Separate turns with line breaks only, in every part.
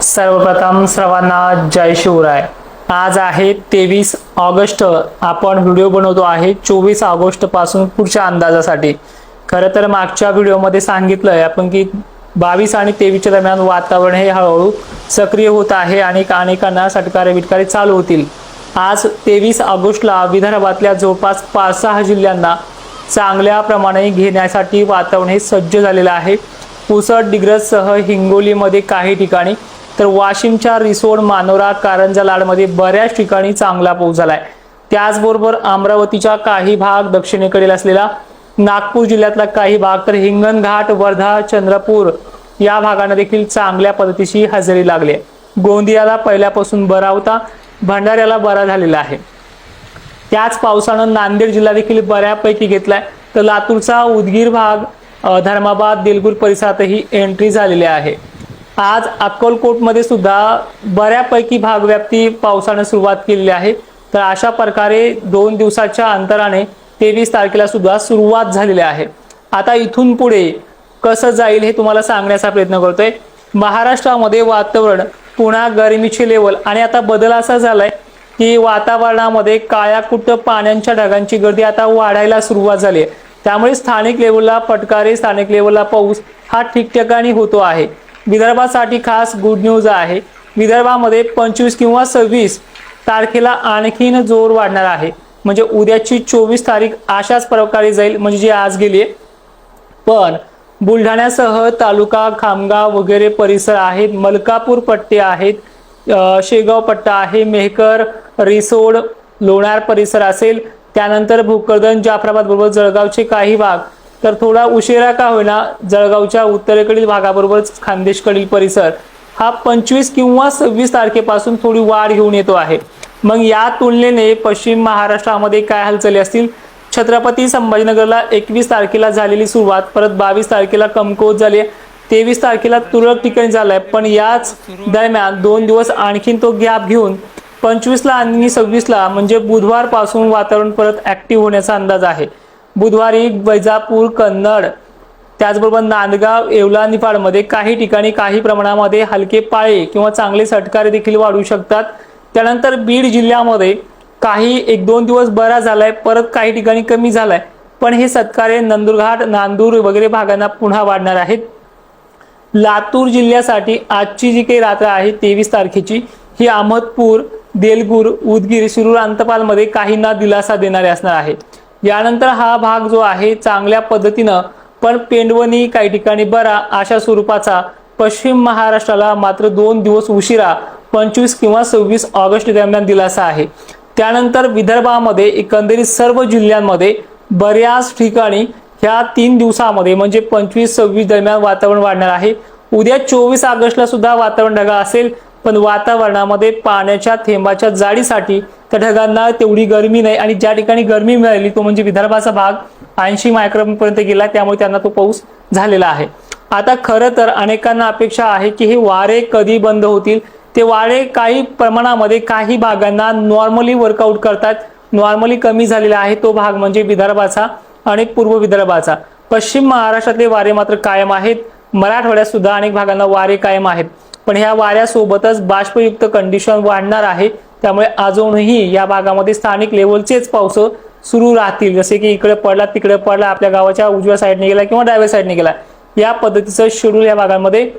सर्वप्रथम सर्वांना जय शिवराय। आज आहे 23 ऑगस्ट। आपण व्हिडिओ बनवतो आहे 24 ऑगस्ट पासून पुढच्या अंदाजासाठी। खरं तर मागच्या व्हिडिओमध्ये सांगितलंय आपण की 22 आणि 23 दरम्यान वातावरण हे हळूहळू सक्रिय होत आहे आणि अनेकांना षटकारे विटकारे चालू होतील। आज 23 ऑगस्टला विदर्भातल्या जवळपास 5-6 जिल्ह्यांना चांगल्या प्रमाणे घेण्यासाठी वातावरण हे सज्ज झालेलं आहे। पुसद, डिग्रजसह हिंगोलीमध्ये काही ठिकाणी, तर वाशिमच्या रिसोड, मानोरा, कारंजा, लाडमध्ये बऱ्याच ठिकाणी चांगला पाऊस झालाय। त्याचबरोबर अमरावतीच्या काही भाग, दक्षिणेकडील असलेला नागपूर जिल्ह्यातला काही भाग, तर हिंगणघाट, वर्धा, चंद्रपूर या भागांना देखील चांगल्या पद्धतीची हजेरी लागली। गोंदियाला पहिल्यापासून बरा होता, भंडाऱ्याला बरा झालेला आहे। त्याच पावसानं नांदेड जिल्हा देखील बऱ्यापैकी घेतलाय, तर लातूरचा उदगीर भाग, धर्माबाद, देलगूर परिसरातही एंट्री झालेली आहे। आज अक्कलकोटमध्ये सुद्धा बऱ्यापैकी भागव्याप्ती पावसाने सुरुवात केलेली आहे। तर अशा प्रकारे 2 दिवसाच्या अंतराने 23 तारखेला सुद्धा सुरुवात झालेली आहे। आता इथून पुढे कसं जाईल हे तुम्हाला सांगण्याचा प्रयत्न करतोय। महाराष्ट्रामध्ये वातावरण पुन्हा गरमीची लेवल आणि आता बदल असा झालाय की वातावरणामध्ये काळ्याकुट्ट पाण्याच्या ढगांची गर्दी आता वाढायला सुरुवात झाली आहे। त्यामुळे स्थानिक लेवलला फटकारे, स्थानिक लेवलला पाऊस हा ठिकठिकाणी होतो आहे। विदर्भासाठी खास गुड न्यूज आहे। विदर्भामध्ये 25 किंवा 26 तारखेला आणखीन जोर वाढणार आहे। म्हणजे उद्याची 24 तारीख अशाच प्रकारे जाईल, म्हणजे जी आज गेली आहे। पण बुलढाण्यासह तालुका, खामगाव वगैरे परिसर आहेत, मलकापूर पट्टे आहेत, शेगाव पट्टा आहे, मेहकर, रिसोड, लोणार परिसर असेल, त्यानंतर भोकरदन, जाफराबाद बरोबर जळगावचे काही भाग, तर थोडा उशिरा का होईना जळगावच्या उत्तरेकडील भागाबरोबर खानदेशकडील परिसर हा 25 किंवा 26 तारखेपासून थोडी वाढ घेऊन येतो आहे। मग या तुलनेने पश्चिम महाराष्ट्रामध्ये काय हालचाली असतील? छत्रपती संभाजीनगरला 21 तारखेला झालेली सुरुवात परत 22 तारखेला कमकुवत झाली, 23 तारखेला तुरळक ठिकाणी झालाय। पण याच दरम्यान 2 दिवस आणखीन तो गॅप घेऊन 25ला आणि 26ला म्हणजे बुधवार पासून वातावरण परत ऍक्टिव्ह होण्याचा अंदाज आहे। बुधवारी वैजापूर, कन्नड, त्याचबरोबर नांदगाव, येवला, निफाडमध्ये काही ठिकाणी काही प्रमाणामध्ये हलके पाळे किंवा चांगले षटकारे देखील वाढू शकतात। त्यानंतर बीड जिल्ह्यामध्ये काही 1-2 दिवस बरा झालाय, परत काही ठिकाणी कमी झालाय, पण हे षटकारे नंदुरघाट, नांदूर वगैरे भागांना पुन्हा वाढणार आहेत। लातूर जिल्ह्यासाठी आजची जी काही रात्र आहे 23 तारखेची ही अहमदपूर, देलगूर, उदगीर, शिरूर, अंतपालमध्ये काहींना दिलासा देणारे असणार आहे। यानंतर हा भाग जो आहे चांगल्या पद्धतीनं पण पेंडवणी, काही ठिकाणी बरा अशा स्वरूपाचा पश्चिम महाराष्ट्राला मात्र 2 दिवस उशिरा 25 किंवा 26 ऑगस्ट दरम्यान दिलासा आहे। त्यानंतर विदर्भामध्ये एकंदरीत सर्व जिल्ह्यांमध्ये बऱ्याच ठिकाणी ह्या 3 दिवसामध्ये म्हणजे 25-26 दरम्यान वातावरण वाढणार आहे। उद्या 24 ऑगस्टला सुद्धा वातावरण ढगाळ असेल, पण वातावरणामध्ये पाण्याच्या थेंबाच्या जाडीसाठी त्या ढगांना तेवढी गरमी नाही आणि ज्या ठिकाणी गरमी मिळाली तो म्हणजे विदर्भाचा भाग 80 मायक्रॉन पर्यंत गेला, त्यामुळे त्यांना तो पाऊस झालेला आहे। आता खरं तर अनेकांना अपेक्षा आहे की हे वारे कधी बंद होतील। ते वारे काही प्रमाणामध्ये काही भागांना नॉर्मली वर्कआउट करतात। नॉर्मली कमी झालेला आहे तो भाग म्हणजे विदर्भाचा आणि पूर्व विदर्भाचा। पश्चिम महाराष्ट्रातले वारे मात्र कायम आहेत। मराठवाड्यात सुद्धा अनेक भागांना वारे कायम आहेत, पण ह्या वाऱ्यासोबतच बाष्पयुक्त कंडिशन वाढणार आहे। त्यामुळे अजूनही या भागामध्ये स्थानिक लेवलचेच पाऊस सुरू राहतील, जसे की इकडे पडला, तिकडे पडला, आपल्या गावाच्या उजव्या साईडने गेला किंवा डाव्या साईडने गेला, या पद्धतीचं शेड्यूल या भागांमध्ये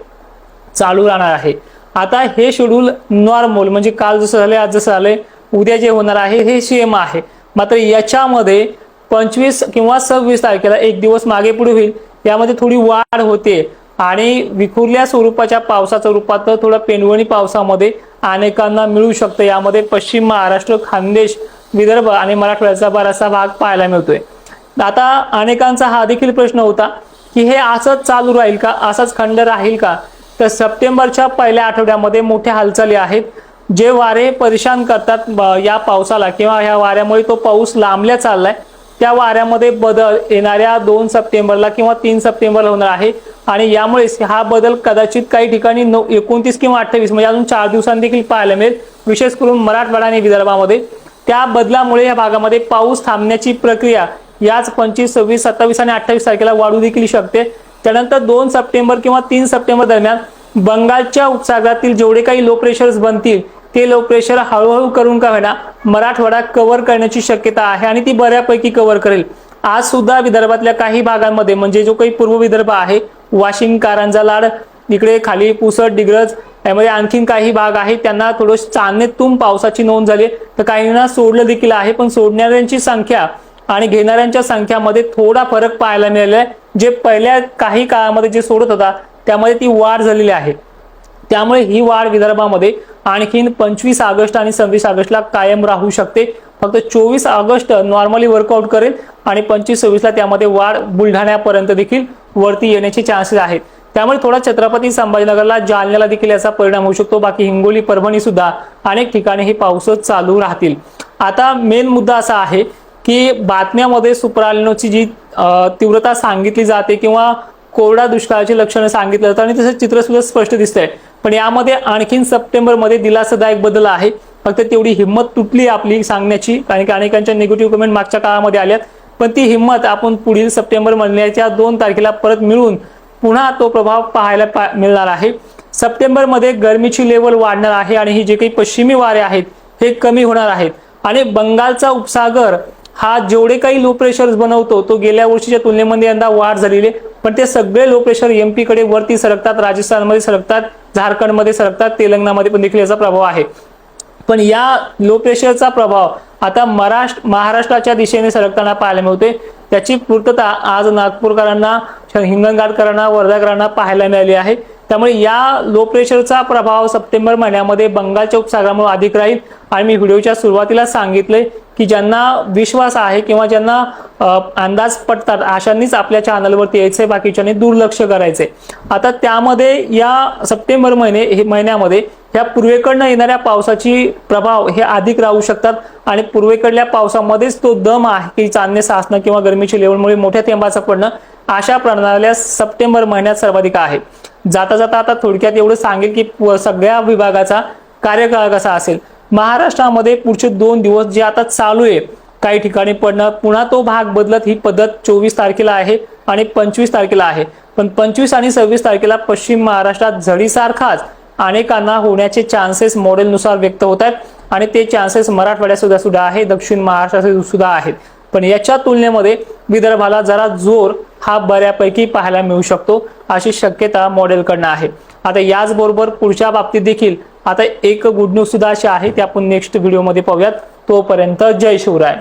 चालू राहणार आहे। आता हे शेड्यूल नॉर्मल म्हणजे काल जसं झाले, आज जसं झालंय, उद्या जे होणार आहे हे सेम आहे। मात्र याच्यामध्ये 25 किंवा 26 तारखेला 1 दिवस मागे पुढे होईल, यामध्ये थोडी वाढ होते आणि विखुरल्या स्वरूपाच्या पावसाच्या रूपात थोडा पेंडवणी पावसामध्ये अनेकांना मिळू शकतं। यामध्ये पश्चिम महाराष्ट्र, खानदेश, विदर्भ आणि मराठवाड्याचा बराचसा भाग पाहायला मिळतोय। आता अनेकांचा हा देखील प्रश्न होता की हे असंच चालू राहील का, असाच खंड राहील का? तर सप्टेंबरच्या पहिल्या आठवड्यामध्ये मोठ्या हालचाली आहेत। जे वारे परेशान करतात या पावसाला किंवा ह्या वाऱ्यामुळे तो पाऊस लांबल्या चाललाय, त्या वाऱ्यामध्ये बदल येणाऱ्या 2 सप्टेंबरला किंवा 3 सप्टेंबरला होणार आहे आणि यामुळे हा बदल कदाचित काही ठिकाणी 29 किंवा 28 म्हणजे अजून 4 दिवसांनी देखील पाहायला मिळेल, विशेष करून मराठवाडा आणि विदर्भामध्ये। त्या बदलामुळे या भागामध्ये पाऊस थांबण्याची प्रक्रिया याच 25, 26, 27 आणि 28 तारखेला वाढू देखील शकते। त्यानंतर 2 सप्टेंबर किंवा 3 सप्टेंबर दरम्यान बंगालच्या उपसागरातील जेवढे काही लो प्रेशर्स बनतील ते लो प्रेशर हळूहळू करून का होईना मराठवाडा कव्हर करण्याची शक्यता आहे आणि ती बऱ्यापैकी कव्हर करेल। आज सुद्धा विदर्भातल्या काही भागांमध्ये म्हणजे जो काही पूर्व विदर्भ आहे, वाशिम, कारंजा, लाड, इकडे खाली पुसद, डिग्रज, यामध्ये आणखीन काही भाग आहेत त्यांना थोडं चांदणेतून पावसाची नोंद झाली, तर काहींना सोडलं देखील आहे, पण सोडणाऱ्यांची संख्या आणि घेणाऱ्यांच्या संख्यामध्ये थोडा फरक पाहायला मिळाला आहे। जे पहिल्या काही काळामध्ये जे सोडत होता त्यामध्ये ती वाढ झालेली आहे, त्यामुळे ही वाढ विदर्भामध्ये आणखीन 25 ऑगस्ट आणि 26 ऑगस्टला कायम राहू शकते। फक्त 24 ऑगस्ट नॉर्मली वर्कआउट करेल आणि 25-26ला त्यामध्ये वाढ बुलढाण्यापर्यंत देखील वरती येण्याचे चान्सेस आहेत। त्यामुळे थोडा छत्रपती संभाजीनगरला, जालन्याला देखील याचा परिणाम होऊ शकतो। बाकी हिंगोली, परभणी सुद्धा अनेक ठिकाणी हे पाऊस चालू राहतील। आता मेन मुद्दा असा आहे की बातम्यामध्ये सुपर एल-निनोची जी तीव्रता सांगितली जाते किंवा कोरडा दुष्काळाची लक्षणं सांगितलं जातं आणि तसं चित्र सुद्धा स्पष्ट दिसतंय, पण यामध्ये आणखीन सप्टेंबरमध्ये दिलासादायक बदल आहे। फक्त तेवढी हिंमत तुटली आपली सांगण्याची, कारण की अनेकांच्या निगेटिव्ह कमेंट मागच्या काळामध्ये आल्यात, पण ती हिंमत आपण पुढील सप्टेंबर महिन्याच्या 2 तारखेला परत मिळून पुन्हा तो प्रभाव पाहायला मिळणार आहे। सप्टेंबरमध्ये गरमीची लेवल वाढणार आहे आणि ही जे काही पश्चिमी वारे आहेत हे कमी होणार आहेत आणि बंगालचा उपसागर हा जेवढे काही लो प्रेशर बनवतो तो गेल्या वर्षीच्या तुलनेमध्ये यंदा वाढ झालेली आहे, पण ते सगळे लो प्रेशर एमपी कडे वरती सरकतात, राजस्थानमध्ये सरकतात, झारखंडमध्ये सरकतात, तेलंगणामध्ये पण देखील याचा प्रभाव आहे। पण या लो प्रेशरचा प्रभाव आता महाराष्ट्राच्या दिशेने सरकताना पाहायला मिळते। त्याची पूर्तता आज नागपूरकरांना, हिंगणघाटकरांना, वर्धाकरांना पाहायला मिळाली आहे। त्यामुळे या लो प्रेशरचा प्रभाव सप्टेंबर महिन्यामध्ये बंगालच्या उपसागरामुळे अधिक राहील आणि मी व्हिडिओच्या सुरुवातीला सांगितले की ज्यांना विश्वास आहे किंवा ज्यांना अंदाज पटतात अशांनीच आपल्या चॅनलवरती यायचंय, बाकीच्यांनी दुर्लक्ष करायचंय। आता त्यामध्ये या सप्टेंबर महिन्यामध्ये या पूर्वेकडनं येणाऱ्या पावसाची प्रभाव हे अधिक राहू शकतात आणि पूर्वेकडल्या पावसामध्येच तो दम आहे की चांदणे साचणं किंवा गरमीच्या लेवलमुळे मोठ्या थेंबाचं पडणं, अशा प्रणाल्या सप्टेंबर महिन्यात सर्वाधिक आहे। जाता जाता आता थोडक्यात एवढं सांगेल की सगळ्या विभागाचा कार्यकाळ कसा असेल। महाराष्ट्रामध्ये पुढचे 2 दिवस जे आता चालू आहे काही ठिकाणी पडणं, पुन्हा तो भाग बदलत ही पद्धत 24 तारखेला आहे आणि 25 तारखेला आहे, पण 25 आणि 26 तारखेला पश्चिम महाराष्ट्रात झडीसारखाच अनेकांना होण्याचे चान्सेस मॉडेलनुसार व्यक्त होत आहेत आणि ते चान्सेस मराठवाड्यात सुद्धा आहे, दक्षिण महाराष्ट्रात सुद्धा आहेत। पण याच्या तुलनेमध्ये विदर्भाला जरा जोर हा बऱ्यापैकी पाहायला मिळू शकतो अशी शक्यता मॉडेलकडनं आहे। आता याचबरोबर पुढच्या बाबतीत देखील आता एक गुड न्यूज सुद्धा अशी आहे, ते आपण नेक्स्ट व्हिडिओमध्ये पाहूयात। तोपर्यंत जय शिवराय।